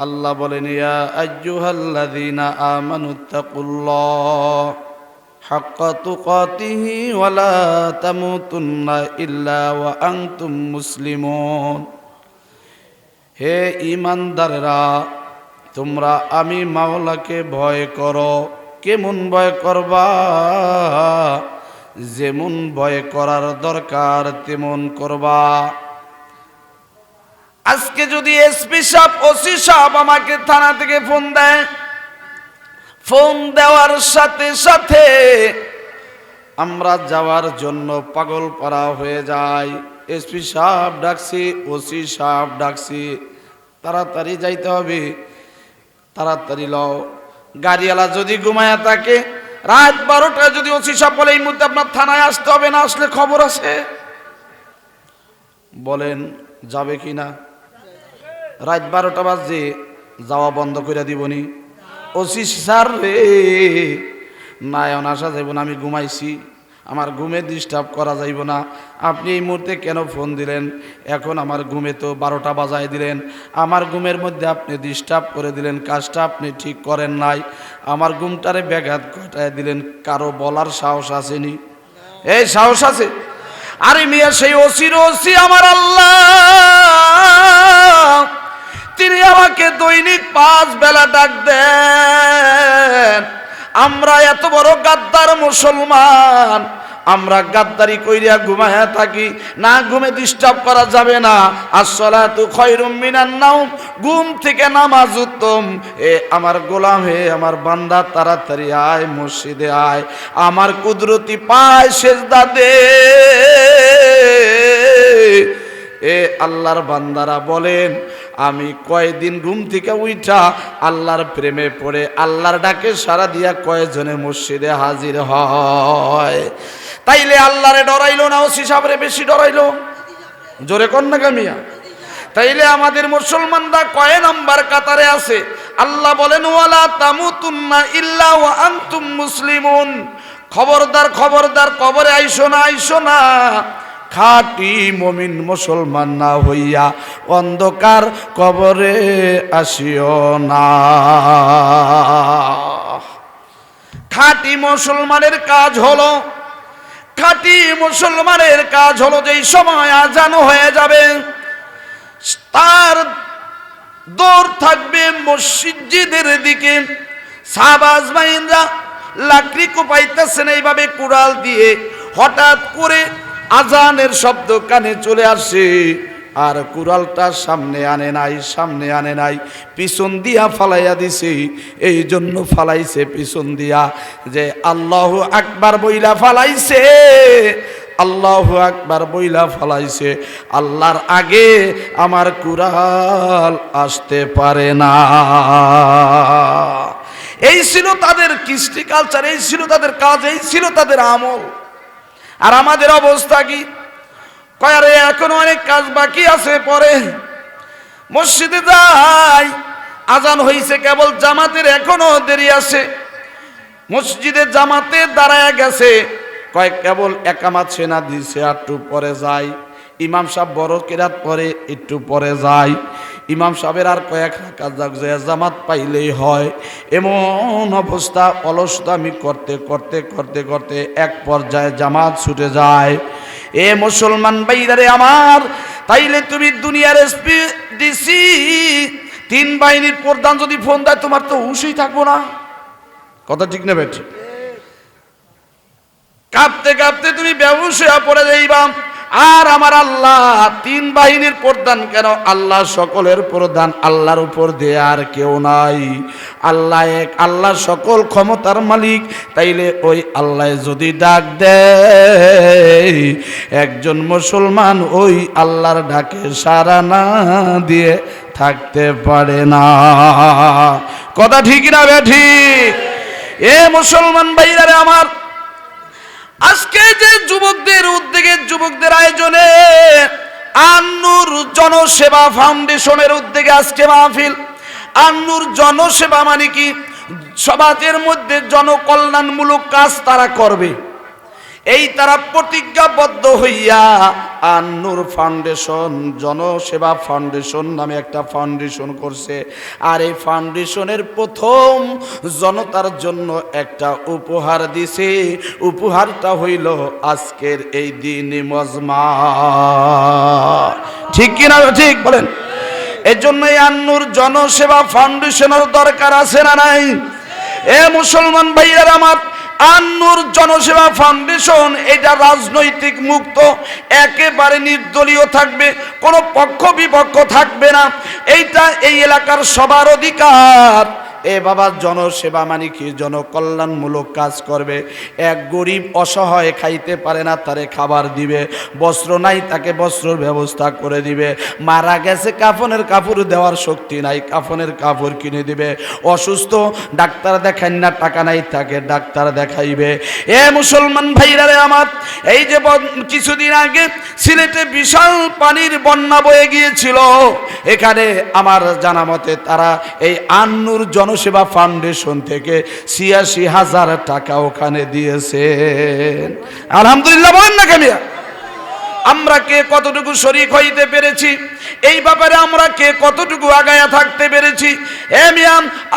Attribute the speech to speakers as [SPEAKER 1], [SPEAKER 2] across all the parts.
[SPEAKER 1] আল্লাহ বলেন, ইয়া আইয়ুহাল্লাযীনা আমানুত্তাকুল্লাহ হাক্কা তুকাতিহি ওয়া লা তামুতুন্না ইল্লা ওয়া আনতুম মুসলিমুন। হে ঈমানদাররা, তোমরা আমি মাওলাকে ভয় করো। কেমন ভয় করবা? যেমন ভয় করার দরকার তেমন করবা। আজকে যদি এসপি সাহেব, ওসি সাহেব আমাকে থানা থেকে ফোন দেয়, ফোন দেওয়ার সাথে সাথে আমরা যাওয়ার জন্য পাগল পারা হয়ে যায়। এসপি সাহেব ডাকছি, ওসি সাহেব ডাকছি, তাড়াতাড়ি যাইতে হবে, তাড়াতাড়ি লও। গাড়িওয়ালা যদি ঘুমায়া থাকে, রাত 12টায় যদি ওসি সাহেব বলে এই মুহূর্তে আপনার থানায় আসতে হবে, না আসলে খবর আছে, বলেন যাবে কি না? রাত 12টা বাজে, যাওয়া বন্ধ করে দিবনি? ওসি স্যার রে, নায়ন আসা যাইব না, আমি ঘুমাইছি, আমার ঘুমে ডিস্টার্ব করা যাইব না। আপনি এই মুহূর্তে কেন ফোন দিলেন? এখন আমার ঘুমে তো 12টা বাজায় দিলেন, আমার ঘুমের মধ্যে আপনি ডিস্টার্ব করে দিলেন, কাজটা আপনি ঠিক করেন নাই, আমার ঘুমটারে ব্যাঘাত ঘটায় দিলেন। কারো বলার সাহস আসেনি? এই সাহস আছে? আরে মিয়া, সেই ওসির ওসি আমার আল্লাহ, তিনি আমাকে দৈনিক 5 বেলা ডাক দেন। আমরা এত বড় গাদ্দার মুসলমান, আমরা গাদ্দারি কইরা ঘুমায়া থাকি, না ঘুমে ডিস্টার্ব করা যাবে না। আসসালাতু খায়রুম মিনান নাওম, ঘুম থেকে নামাজ উত্তম। এ আমার গোলাম, হে আমার বান্দা, তাড়াতাড়ি আয়, মসজিদে আয়, আমার কুদরতি পায় সেজদা দে। এ আল্লাহর বান্দারা বলেন, আমি কয়দিন ঘুম থেকে উঠা আল্লাহর প্রেমে পড়ে আল্লাহর ডাকে সারা দিয়া কয়জনে মসজিদে হাজির হয়? তাইলে আল্লাহরে ডরাইলো না ওসি সাহেবরে বেশি ডরাইলো? জোরে কর না কামিয়া। তাইলে আমাদের মুসলমানরা কয় নাম্বার কাতারে আছে? আল্লাহ বলেন, ওয়ালা তামুতুন্না ইল্লা ওয়া আনতুম মুসলিমুন। খবরদার, খবরদার, কবরে আইসো না, আইসো না, খাঁটি মুমিন মুসলমান না হইয়া অন্ধকার কবরে আসিও না। খাঁটি মুসলমানের কাজ হলো, খাঁটি মুসলমানের কাজ হলো, যেই সময় আজান হয়ে যাবে তার দৌড় থাকবে মসজিদের দিকে। সাহাবাজ মাইনরা লাকড়ি কোপাইতেছেন এইভাবে কুড়াল দিয়ে, হঠাৎ করে আজানের শব্দ কানে চলে আসে, আর কুড়ালটা সামনে আনে নাই, সামনে আনে নাই, পিছন দিয়া ফালাইয়া দিছে। এই জন্য ফালাইছে পিছন দিয়া, যে আল্লাহু আকবার বইলা ফালাইছে, আল্লাহু আকবার বইলা ফালাইছে। আল্লাহর আগে আমার কুড়াল আসতে পারে না। এই ছিল তাদের কৃষ্টি কালচার, এই ছিল তাদের কাজ, এই ছিল তাদের আমল। আর আমাদের অবস্থা কি? কয়ারে এখনো অনেক কাজ বাকি আছে, পরে মসজিদে যাই, আজান হইছে কেবল, জামাতের এখনো দেরি আছে, মসজিদে জামাতে দাঁড়ায় গেছে, কয়েক কেবল একামাত সেনা দিছে, একটু পরে যাই। ইমাম সাহেব বড় কেরাত পরে, একটু পরে যাই। ইমাম সাহেবের আর কয়েক রাকাত জামাত পাইলেই হয়। এমন অবস্থা, অলসতামি করতে করতে করতে করতে এক পর্যায়ে জামাত ছুটে যায়। এ মুসলমান ভাইরারে আমার, তাইলে তুমি দুনিয়ার এসপি, ডিসি, 3 বাহিনীর প্রধান যদি ফোন দেয়, তোমার তো হুঁশই থাকবো না। কথা ঠিক না বেঠি? কাঁপতে কাঁপতে তুমি বেহুশ হয়ে পড়ে যাইবা। আর আমার আল্লাহ 3 বাহিনীর প্রধান কেন? আল্লাহ সকলের প্রধান, আল্লাহর উপর দিয়ে আর কেউ নাই। আল্লাহ এক, আল্লাহ সকল ক্ষমতার মালিক। তাইলে ওই আল্লাহ যদি ডাক দেয়, একজন মুসলমান ওই আল্লাহর ডাকে সাড়া না দিয়ে থাকতে পারে না। কথা ঠিক না বেঠি? এ মুসলমান ভাইরা আমার, আজকে যে যুবকদের উদ্যোগে, যুবকদের আয়োজনে, আন্নুর জনসেবা ফাউন্ডেশনের উদ্যোগে আজকে মাহফিল। আন্নুর জনসেবা মানে কি? সমাজের মধ্যে জনকল্যাণমূলক কাজ তারা করবে। এই তারা প্রতিজ্ঞাবদ্ধ হইয়া আন-নূর ফাউন্ডেশন, জনসেবা ফাউন্ডেশন নামে একটা ফাউন্ডেশন করছে। আর এই ফাউন্ডেশনের প্রথম জনতার জন্য একটা উপহার দিছে। উপহারটা হইল আজকের এই দিনী মজমা। ঠিক কিনা ঠিক বলেন? এই জন্য এই আন-নূর জনসেবা ফাউন্ডেশনের দরকার আছে না নাই? এ মুসলমান ভাইয়েরা আমার, আন-নূর জনসেবা ফাউন্ডেশন এটা রাজনৈতিক মুক্ত, একেবারে নির্দলীয় থাকবে, কোনো পক্ষ বিপক্ষ থাকবে না। এইটা এই এলাকার সবার অধিকার। এ বাবা, জনসেবা মানে কি? জনকল্যাণমূলক কাজ করবে। এক গরিব অসহায় খাইতে পারে না, তারে খাবার দিবে। বস্ত্র নাই, তাকে বস্ত্রের ব্যবস্থা করে দিবে। মারা গেছে, কাফনের কাপড় দেওয়ার শক্তি নাই, কাফনের কাপড় কিনে দিবে। অসুস্থ, ডাক্তার দেখান না, টাকা নাই, তাকে ডাক্তার দেখাইবে। এ মুসলমান ভাইরা রে আমার, এই যে কিছুদিন আগে সিলেটে বিশাল পানির বন্যা বয়ে গিয়েছিল, এখানে আমার জানা মতে তারা এই আন-নূর জনসেবা ফাউন্ডেশন থেকে ৮৬,০০০ টাকা ওখানে দিয়েছেন। আলহামদুলিল্লাহ বলেন না কেমিয়া? আমরা কে কতটুকু শরীক হইতে পেরেছি, এই ব্যাপারে আমরা কে কতটুকু আগায়া থাকতে পেরেছি?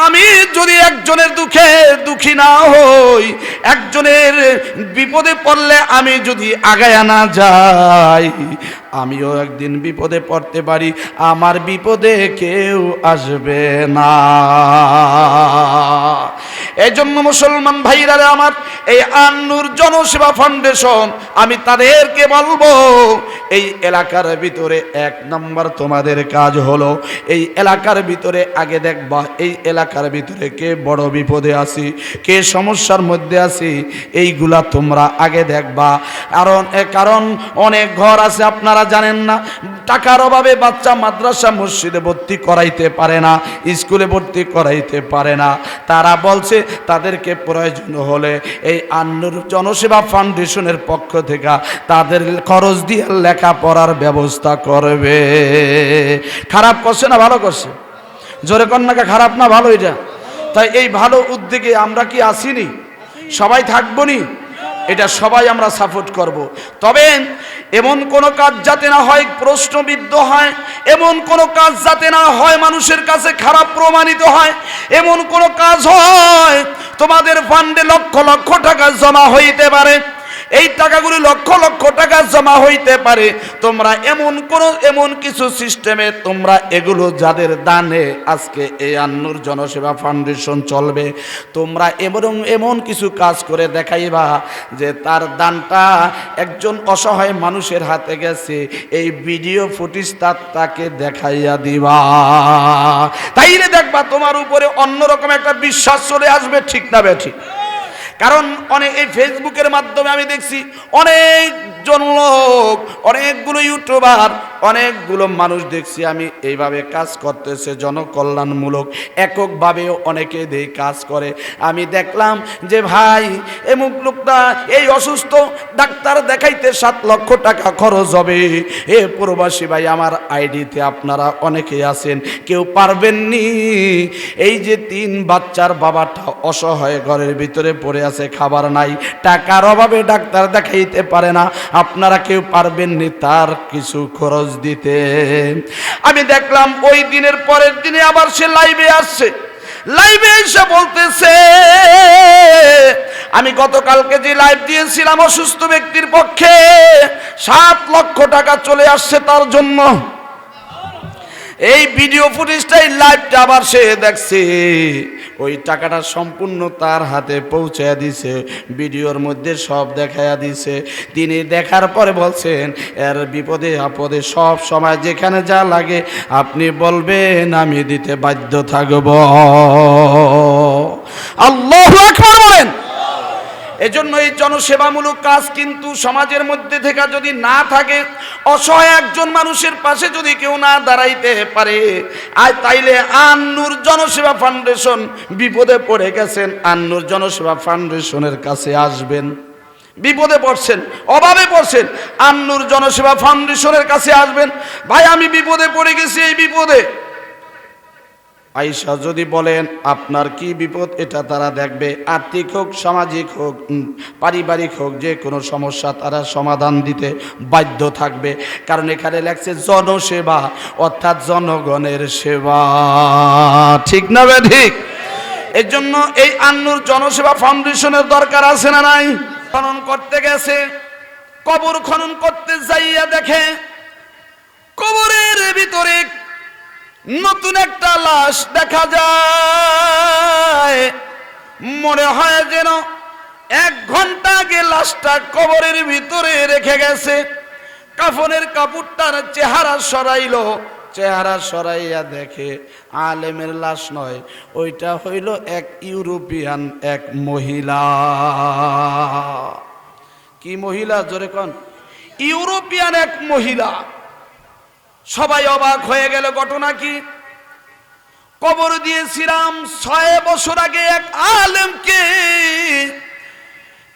[SPEAKER 1] আমি যদি একজনের দুঃখে দুঃখী না হই, একজনের বিপদে পড়লে আমি যদি আগায়া না যাই, আমিও একদিন বিপদে পড়তে পারি, আমার বিপদে কেউ আসবে না। এই জন্য মুসলমান ভাইরা আমার, এই আন-নূর জনসেবা ফাউন্ডেশন, আমি তাদেরকে বলবো, এই এলাকার ভিতরে ১ নম্বর তোমাদের কাজ হলো, এই এলাকার ভিতরে আগে দেখবা এই এলাকার ভিতরে কে বড় বিপদে আছি, কে সমস্যার মধ্যে আছি, এইগুলা তোমরা আগে দেখবা। কারণ অনেক ঘর আছে আপনারা জানেন না, টাকার অভাবে বাচ্চা মাদ্রাসা মসজিদে ভর্তি করাইতে পারে না, স্কুলে ভর্তি করাইতে পারে না। তারা বলছে তাদেরকে প্রয়োজন হলে এই আন-নূর জনসেবা ফাউন্ডেশনের পক্ষ থেকে তাদের খরচ দিয়ে লেখাপড়ার ব্যবস্থা করবে। খারাপ করছে না ভালো করছে? জোরে কন্যাকে, খারাপ না ভালো? এটা তাই এই ভালো উদ্যোগে আমরা কি আসিনি? সবাই থাকবো নি? এটা সবাই আমরা সাপোর্ট করব। তবে এমন কোনো কাজ যাতে না হয় প্রশ্নবিদ্ধ হয়, এমন কোনো কাজ যাতে না হয় মানুষের কাছে খারাপ প্রমাণিত হয়, এমন কোনো কাজ হয় তোমাদের ফান্ডে লক্ষ লক্ষ টাকা জমা হইতে পারে, এই টাকাগুলো লক্ষ লক্ষ টাকা জমা হইতে পারে, তোমরা এমন কিছু সিস্টেমে তোমরা এগুলো যাদের দানে আজকে এই আন-নূর জনসেবা ফাউন্ডেশন চলবে, তোমরা এমন কিছু কাজ করে দেখাইবা যে তার দানটা একজন অসহায় মানুষের হাতে গেছে, এই ভিডিও ফুটেজ তাকে দেখাইয়া দিবা। তাইলে দেখবা তোমার উপরে অন্যরকম একটা বিশ্বাস চলে আসবে। ঠিক না বেঠিক? কারণ এই ফেসবুকের মাধ্যমে আমি দেখছি অনেকজন লোক, অনেকগুলো ইউটিউবার, অনেকগুলো মানুষ দেখছি আমি এইভাবে কাজ করতেছে জনকল্যাণমূলক, এককভাবেও অনেকে দিয়ে কাজ করে। আমি দেখলাম যে ভাই এমুক লোকটা এই অসুস্থ, ডাক্তার দেখাইতে ৭ লক্ষ টাকা খরচ হবে। এ প্রবাসী ভাই আমার আইডিতে আপনারা অনেকেই আছেন, কেউ পারবেননি। এই যে ৩ বাচ্চার বাবাটা অসহায় ঘরের ভিতরে পড়ে আছে, খাবার নাই, টাকার অভাবে ডাক্তার দেখাইতে পারে না, আপনারা কেউ পারবেননি তার কিছু খরচ দিতে। আমি দেখলাম ওই দিনের পরের দিনে আবার সে লাইভে আসছে, লাইভে এসে বলতেছে আমি গতকালকে যে লাইভ দিয়েছিলাম অসুস্থ ব্যক্তির পক্ষে ৭ লক্ষ টাকা চলে আসছে তার জন্য। এই ভিডিও ফুটেজটাই লাইভটা আবার সে দেখছে, ওই টাকাটা সম্পূর্ণ তার হাতে পৌঁছায়া দিছে, ভিডিওর মধ্যে সব দেখায়া দিছে। তিনি দেখার পরে বলছেন এর বিপদে আপদে সব সময় যেখানে যা লাগে আপনি বলবেন, আমি দিতে বাধ্য থাকব। আল্লাহু আকবার বলেন। এজন্য এই জনসেবামূলক কাজ কিন্তু সমাজের মধ্যে থেকে যদি না থাকে, অসহায় একজন মানুষের পাশে যদি কেউ না দাঁড়াইতে পারে, আর তাইলে আন-নূর জনসেবা ফাউন্ডেশন বিপদে পড়ে গেছেন, আন-নূর জনসেবা ফাউন্ডেশনের কাছে আসবেন। বিপদে পড়ছেন, অভাবে পড়ছেন, আন-নূর জনসেবা ফাউন্ডেশনের কাছে আসবেন। ভাই আমি বিপদে পড়ে গেছি, এই বিপদে আয়েশা যদি বলেন আপনার কি বিপদ, এটা তারা দেখবে। আর্থিক হোক, সামাজিক হোক, পারিবারিক হোক, যে কোনো সমস্যা তারা সমাধান দিতে বাধ্য থাকবে। কারণ এখানে লেখছে জনসেবা, অর্থাৎ জনগণের সেবা। ঠিক না বে ঠিক? এর জন্য এই আন্নুর জনসেবা ফাউন্ডেশনের দরকার আছে না নাই? খনন করতে গেছে, কবর খনন করতে যাইয়া দেখে কবরের ভিতরে নতুন একটা লাশ দেখা যায়। মনে হয় যেন 1 ঘন্টা আগে লাশটা কবরের ভিতরে রেখে গেছে। কাফনের কাপড়টার চেহারা সরাইলো, চেহারা সরাইয়া দেখে আলেমের লাশ নয়, ওইটা হইল এক ইউরোপিয়ান এক মহিলা। কি মহিলা? জোরে কোন? ইউরোপিয়ান এক মহিলা। সবাই অবাক হয়ে গেল। ঘটনা কি? কবর দিয়েছিলাম 6 বছর আগে এক আলেমকে,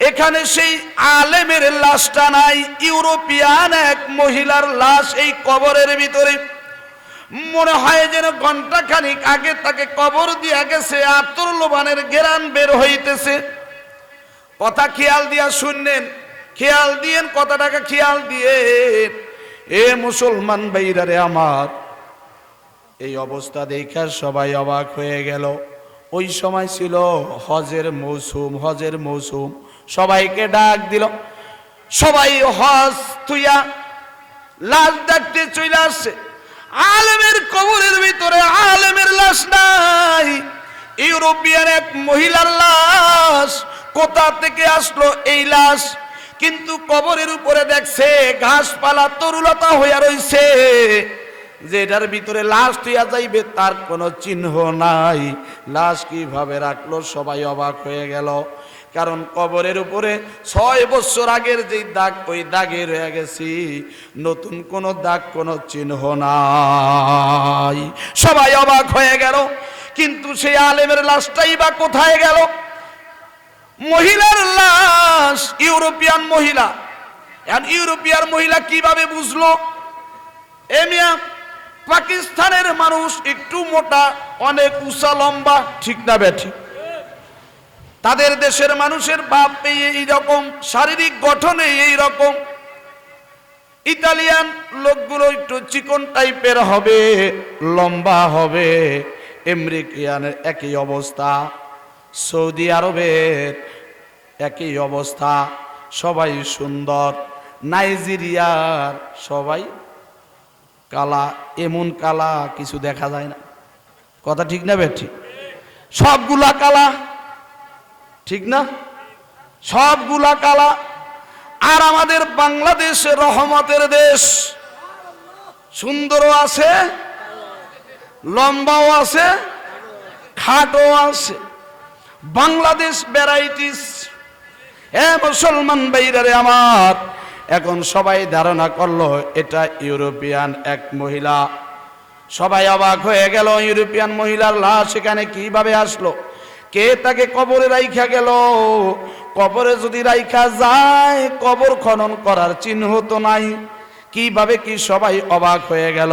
[SPEAKER 1] এখানে সেই আলেমের লাশটা নাই, ইউরোপিয়ান এক মহিলার লাশ এই কবরের ভিতরে। মনে হয় যেন ঘন্টা খানিক আগে তাকে কবর দিয়া গেছে, আতর লোবানের ঘেরান বের হইতেছে। কথা খেয়াল দিয়া শুনলেন, খেয়াল দিয়েন, কথাটাকে খেয়াল দিয়ে। এ মুসলমান ভাইরা রে আমার, এই অবস্থা দেখে সবাই অবাক হয়ে গেল। ওই সময় ছিল হজের মৌসুম, হজের মৌসুম। সবাইকে ডাক দিল, সবাই হজ তুইয়া লাশ দেখতে চলে আসছে। আলেমের কবরের ভিতরে আলেমের লাশ নাই, ইউরোপিয়ান এক মহিলার লাশ। কোথা থেকে আসলো এই লাশ? কিন্তু কবরের উপরে দেখছে ঘাসপালা তরুলতা হইয়া রইছে, যেটার ভিতরে লাশ তুইয়া যাইবে তার কোনো চিহ্ন নাই। লাশ কিভাবে রাখলো? সবাই অবাক হয়ে গেল। কারণ কবরের উপরে 6 বছর আগের যে দাগ, ওই দাগে রয়ে গেছি, নতুন কোন দাগ, কোনো চিহ্ন নাই। সবাই অবাক হয়ে গেল। কিন্তু সেই আলেমের লাশটাই বা কোথায় গেল? মহিলার লাশ, ইউরোপিয়ান মহিলা। এখন ইউরোপিয়ান মহিলা কিভাবে বুঝলো? এমিয়া পাকিস্তানের মানুষ একটু মোটা, অনেক উঁচা লম্বা, ঠিক না বেঠি? তাদের দেশের মানুষের ভাব এইরকম, শারীরিক গঠনে এইরকম। ইতালিয়ান লোকগুলো একটু চিকন টাইপের হবে, লম্বা হবে। আমেরিকানের একই অবস্থা, সৌদি আরবের একই অবস্থা, সবাই সুন্দর। নাইজেরিয়ার সবাই কালা, এমন কালা কিছু দেখা যায় না। কথা ঠিক না বেঠি? সবগুলা কালা, ঠিক না? সবগুলা কালা। আর আমাদের বাংলাদেশ রহমতের দেশ, সুন্দরও আছে, লম্বাও আছে, খাটো আছে। বাংলাদেশ ভ্যারাইটিস। এ মুসলমান ভাইরা রে আমার, এখন সবাই ধারণা করলো এটা ইউরোপিয়ান এক মহিলা। সবাই অবাক হয়ে গেল, ইউরোপিয়ান মহিলার লাশ এখানে কিভাবে আসলো? কে তাকে কবরে রাইখা গেল? কবরে যদি রাইখা যায়, কবর খনন করার চিহ্ন তো নাই, কিভাবে কি? সবাই অবাক হয়ে গেল।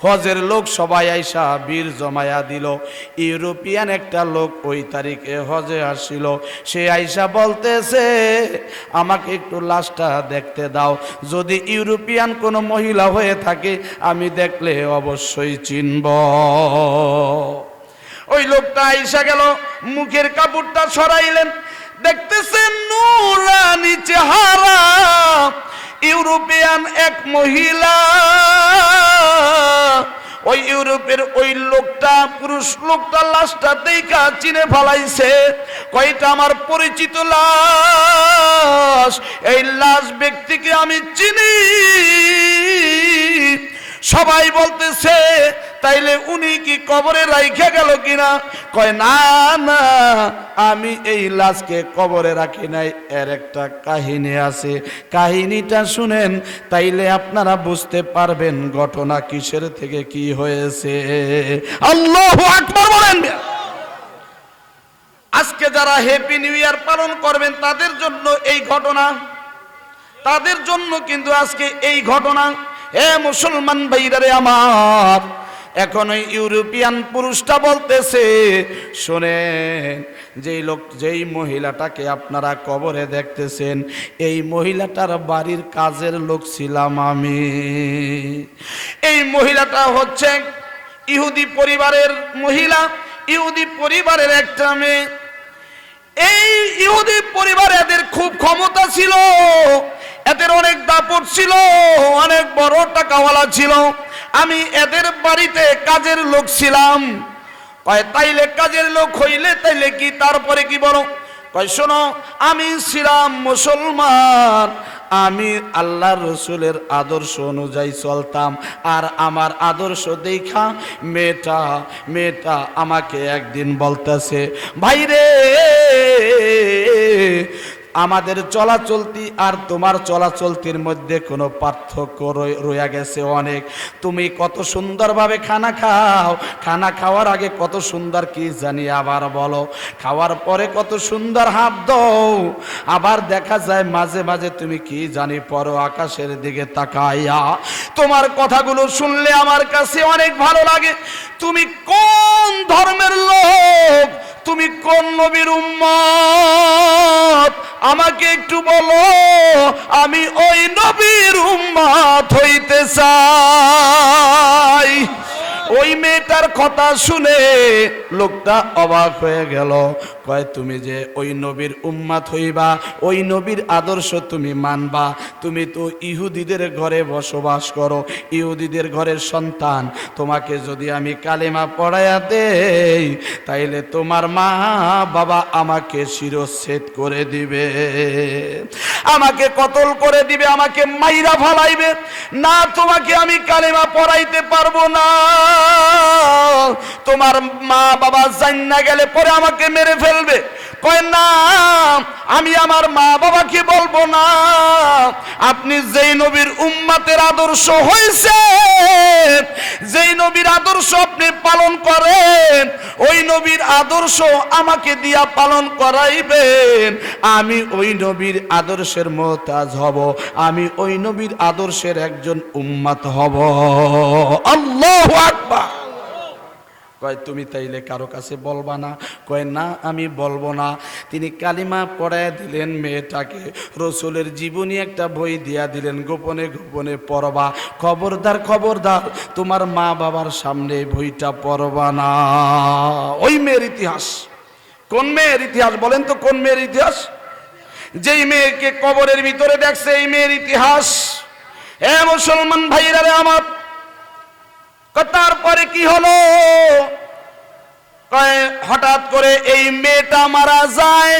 [SPEAKER 1] হজের লোক সবাই আইসা বীর জমায়া দিল। ইউরোপিয়ান একটা লোক ওই তারিখে হজে আসছিল, সে আইসা বলতেছে আমাকে একটু লাশটা দেখতে দাও, যদি ইউরোপিয়ান কোনো মহিলা হয়ে থাকে আমি দেখলে অবশ্যই চিনব। ওই লোকটা আইসা গেল, মুখের কাপড়টা সরাইলেন, দেখতেছেন নূরানি চেহারা, ইউরোপিয়ান এক মহিলা। ওই ইউরোপের ওই লোকটা, পুরুষ লোকটা লাশটা দেখা চিনে ফেলাইছে, কয়টা আমার পরিচিত লাশ, এই লাশ ব্যক্তিকে আমি চিনি। সবাই বলতেছে তাইলে উনি কি কবরে রাইখা গেল কিনা? কয় না না, আমি এই লাশকে কবরে রাখি নাই, এর একটা কাহিনী আছে, কাহিনীটা শুনেন, তাইলে আপনারা বুঝতে পারবেন ঘটনা কিসের থেকে কি হয়েছে। আল্লাহু আকবার বলেন। আজকে যারা হ্যাপি নিউ ইয়ার পালন করবেন তাদের জন্য এই ঘটনা, তাদের জন্য কিন্তু আজকে এই ঘটনা। এ মুসলমান ভাইরা রে আমার, এখন ওই ইউরোপিয়ান পুরুষটা বলতেছে, শোনেন, যেই মহিলাটাকে আপনারা কবরে দেখতেছেন, এই মহিলাটার বাড়ির কাজের লোক ছিলাম আমি। এই মহিলাটা হচ্ছে ইহুদি পরিবারের মহিলা, ইহুদি পরিবারের একটা মেয়ে। এই ইহুদি পরিবারে এদের খুব ক্ষমতা ছিল, এদের অনেক দাপট ছিল, অনেক বড় টাকাওয়ালা ছিল। আমি এদের বাড়িতে কাজের লোক ছিলাম। কয় তাইলে কাজের লোক হইলে তাইলে কি, তারপরে কি বলো? কয় শোনো, আমি ছিলাম মুসলমান, আমি আল্লাহর রসুলের আদর্শ অনুযায়ী চলতাম। আর আমার আদর্শ দেখা মেয়েটা আমাকে একদিন বলতেছে, ভাইরে, আমাদের চলাচলতি আর তোমার চলাচলতির মধ্যে কোনো পার্থক্য রয়ে গেছে অনেক। তুমি কত সুন্দরভাবে খানা খাও, খানা খাওয়ার আগে কত সুন্দর কি জানি আবার বলো, খাওয়ার পরে কত সুন্দর হাত দাও, আবার দেখা যায় মাঝে মাঝে তুমি কি জানি পরো আকাশের দিকে তাকাইয়া। তোমার কথাগুলো শুনলে আমার কাছে অনেক ভালো লাগে। তুমি কোন ধর্মের লোক, তুমি কোন নবীর উম্মত, আমাকে একটু বলো, আমি ওই নবীর উম্মত হইতে চাই। ওই মেয়েটার কথা শুনে লোকটা অবাক হয়ে গেল। কয় তুমি যে ওই নবীর উম্মত হইবা, ওই নবীর আদর্শ তুমি মানবা, তুমি তো ইহুদিদের ঘরে বসবাস করো, ইহুদিদের ঘরের সন্তান। তোমাকে যদি আমি কালেমা পড়াইয়া দেই, তাইলে তোমার মা বাবা আমাকে শিরচ্ছেদ করে দিবে, আমাকে কতল করে দিবে, আমাকে মাইরা ফালাইবে। না, তোমাকে আমি কালেমা পড়াইতে পারবো না। তোমার মা বাবা জান্না গেলে পরে আমাকে মেরে ফেলবে। কয় না, আমি আমার মা বাবাকে বলবো না। আপনি যেই নবীর উম্মতের আদর্শ হয়েছে, যেই নবীর আদর্শ আপনি পালন করেন, ওই নবীর আদর্শ আমাকে দিয়া পালন করাইবেন। আমি ওই নবীর আদর্শের মুহতাজ হব, আমি ওই নবীর আদর্শের একজন উম্মত হব। আল্লাহু আকবার। কয় তুমি তাইলে কারো কাছে বলবা না? কয় না, আমি বলবো না। তিনি কালিমা পড়ায় দিলেন মেয়েটাকে, রসুলের জীবনী একটা বই দিয়া দিলেন, গোপনে গোপনে পড়বা, খবরদার খবরদার তোমার মা বাবার সামনে বইটা পড়বা না। ওই মেয়ের ইতিহাস। কোন মেয়ের ইতিহাস বলেন তো, কোন মেয়ের ইতিহাস? যেই মেয়েকে কবরের ভিতরে দেখছে, এই মেয়ের ইতিহাস। এ মুসলমান ভাইরা রে আমার, তারপরে কি হলো? হঠাৎ করে এই মেয়েটা মারা যায়।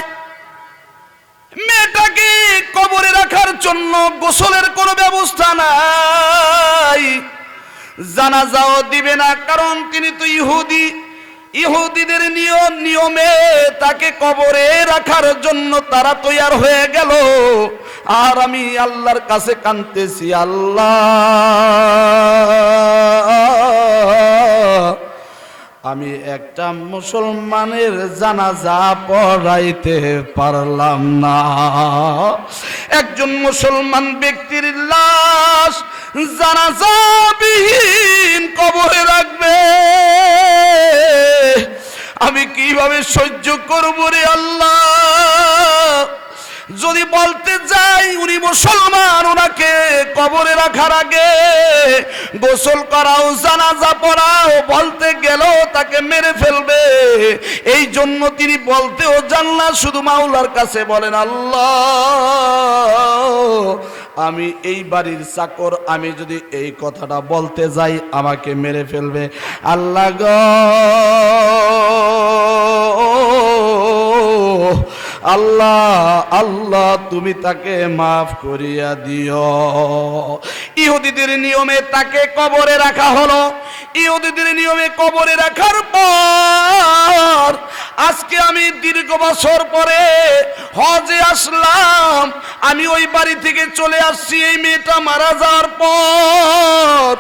[SPEAKER 1] মেয়েটাকে কবরে রাখার জন্য গোসলের কোনো ব্যবস্থা নাই, জানাজাও দিবে না, কারণ তিনি তো ইহুদি। ইহুদিদের নিয়মে তাকে কবরে রাখার জন্য তারা তৈয়ার হয়ে গেল। আর আমি আল্লাহর কাছে কাঁদতেছি, আল্লাহ, আমি একটা মুসলমানের জানাজা পড়াইতে পারলাম না। একজন মুসলমান ব্যক্তির লাশ জানাজাবিহীন কবরে রাখবে, আমি কিভাবে সহ্য করব রে আল্লাহ? যদি বলতে যাই উনি মুসলমান, ওনাকে কবরে রাখার আগে গোসল করাও, জানাজা পড়াও, বলতে গেলেও তাকে মেরে ফেলবে। এই জন্য তিনি বলতেও জান না, শুধু মাওলার কাছে বলেন, আল্লাহ, আমি এই বাড়ির চাকর, আমি যদি এই কথাটা বলতে যাই আমাকে মেরে ফেলবে। আল্লাহ গো, আল্লাহ, আল্লাহ, তুমি তাকে মাফ করিয়া দিও। ইহুদিদের নিয়মে তাকে কবরে রাখা হলো। ইহুদিদের নিয়মে কবরে রাখার পর আজকে আমি দীর্ঘ বছর পরে হজে আসলাম। আমি ওই বাড়ি থেকে চলে আসছি এই মেয়েটা মারা যাওয়ার পর।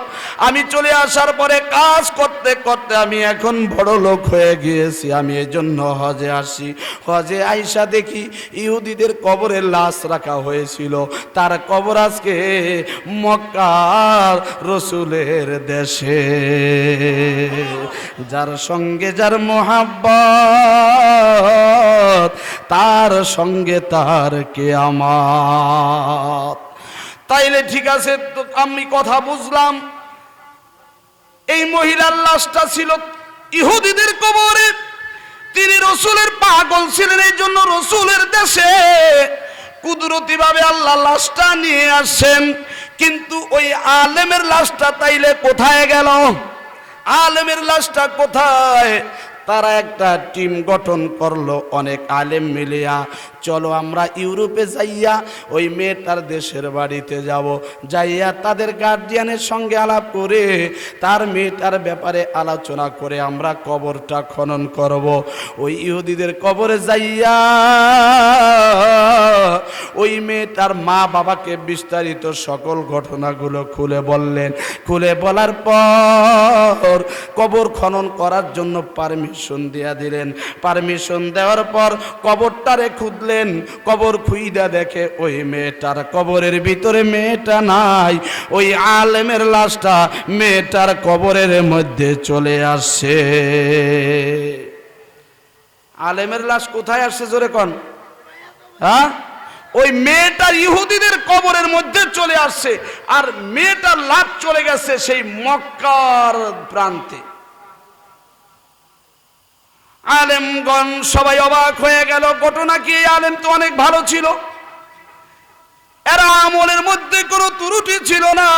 [SPEAKER 1] আমি চলে আসার পরে কাজ করতে করতে আমি এখন বড় লোক হয়ে গিয়েছি, আমি এজন্য হজে আসি। হজে আইসা দেখি ইহুদিদের কবরে লাশ রাখা হয়েছিল, তার কবর আজকে মক্কার রসুলের দেশে। যার সঙ্গে যার মোহাব্বত, তার সঙ্গে তার কিয়ামত। তাইলে ঠিক আছে, তো আমি কথা বুঝলাম, এই মহিলার লাশটা ছিল ইহুদিদের কবরে, তিনি রসুলের পাগল ছিলেন, এই জন্য রসুলের দেশে কুদরতি ভাবে আল্লাহ লাশটা নিয়ে আসেন। কিন্তু ওই আলেমের লাশটা তাইলে কোথায় গেল? আলেমের লাশটা কোথায়? তারা একটা টিম গঠন করলো, অনেক আলেম মিলিয়া, চলো আমরা ইউরোপে যাইয়া ওই মেয়েটার দেশের বাড়িতে যাব, যাইয়া তাদের গার্জিয়ানের সঙ্গে আলাপ করে তার মেয়েটার ব্যাপারে আলোচনা করে আমরা কবরটা খনন করব। ওই ইহুদিদের কবরে যাইয়া ওই মেয়েটার মা বাবাকে বিস্তারিত সকল ঘটনাগুলো খুলে বললেন। খুলে বলার পর কবর খনন করার জন্য পারমিশন দিয়া দিলেন। পারমিশন দেওয়ার পর কবরটারে খুঁজলেন, কবর খুইদা দেখে ওই মেয়েটার কবরের ভিতরে মেয়েটা নাই, ওই আলেমের লাশটা মেয়েটার কবরের মধ্যে চলে আসছে। আলেমের লাশ কোথায় আসছে জোরে কোন? হ্যাঁ, ওই মেয়েটার ইহুদিদের কবরের মধ্যে চলে আসছে, আর মেয়েটার লাশ চলে গেছে সেই মক্কার প্রান্তে। আলেমগণ সবাই অবাক হয়ে গেল, ঘটনা কি? আলেম তো অনেক ভালো ছিল, এরা আমলের মধ্যে কোনো ত্রুটি ছিল না,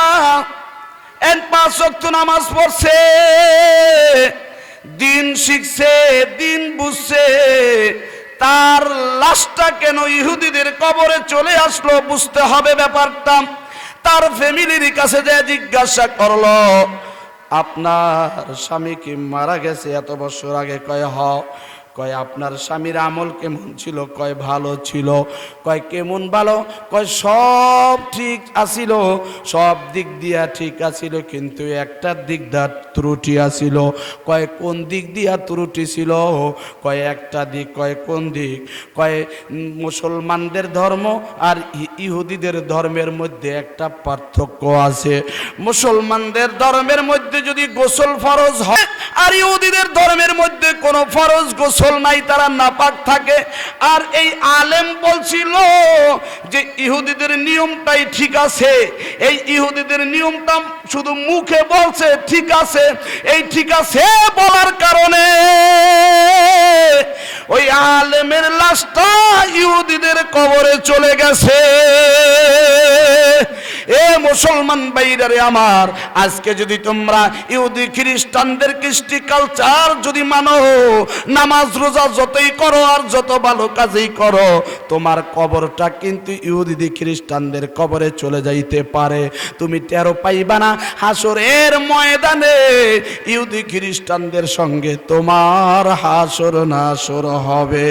[SPEAKER 1] 5 ওয়াক্ত নামাজ পড়ছে, দিন শিখছে, দিন বুঝছে, তার লাশটা কেন ইহুদিদের কবরে চলে আসলো বুঝতে হবে ব্যাপারটা। তার ফ্যামিলির কাছে যে জিজ্ঞাসা করলো, আপনার স্বামী কি মারা গেছে এত বছর আগে? কয় হ। কয় আপনার স্বামীর আমল কেমন ছিল? কয় ভালো ছিল। কয় কেমন ভালো? কয় সব ঠিক আছিল, সব দিক দিয়া ঠিক আছিল, কিন্তু একটা দিক দিয়া ত্রুটি আছিল। কয় কোন দিক দিয়া ত্রুটি ছিল? কয় একটা দিক। কয় কোন দিক? কয় মুসলমানদের ধর্ম আর ইহুদিদের ধর্মের মধ্যে একটা পার্থক্য আছে। মুসলমানদের ধর্মের মধ্যে যদি গোসল ফরজ হয়, আর ইহুদিদের ধর্মের মধ্যে কোনো ফরজ গোসল নাই, তারা নাপাক থাকে। আর এই আলেম বলছিল যে ইহুদিদের নিয়মটাই ঠিক আছে, এই ইহুদিদের নিয়মটা শুধু মুখে বলছে ঠিক আছে, এই ঠিক আছে বলার কারণে ওই আলেমের লাশটা ইহুদিদের কবরে চলে গেছে। এ মুসলমান ভাইরারে আমার, আজকে যদি তোমরা ইহুদি খ্রিস্টানদের কৃষ্টি কালচার যদি মানো, নামাজ রোজা যতই করো আর যত ভালো কাজই করো, তোমার কবরটা কিন্তু ইহুদি খ্রিস্টানদের কবরে চলে যাইতে পারে। তুমি টেরও পাইবা না, হাসরের ময়দানে ইহুদি খ্রিস্টানদের সঙ্গে তোমার হাসর নাসর হবে।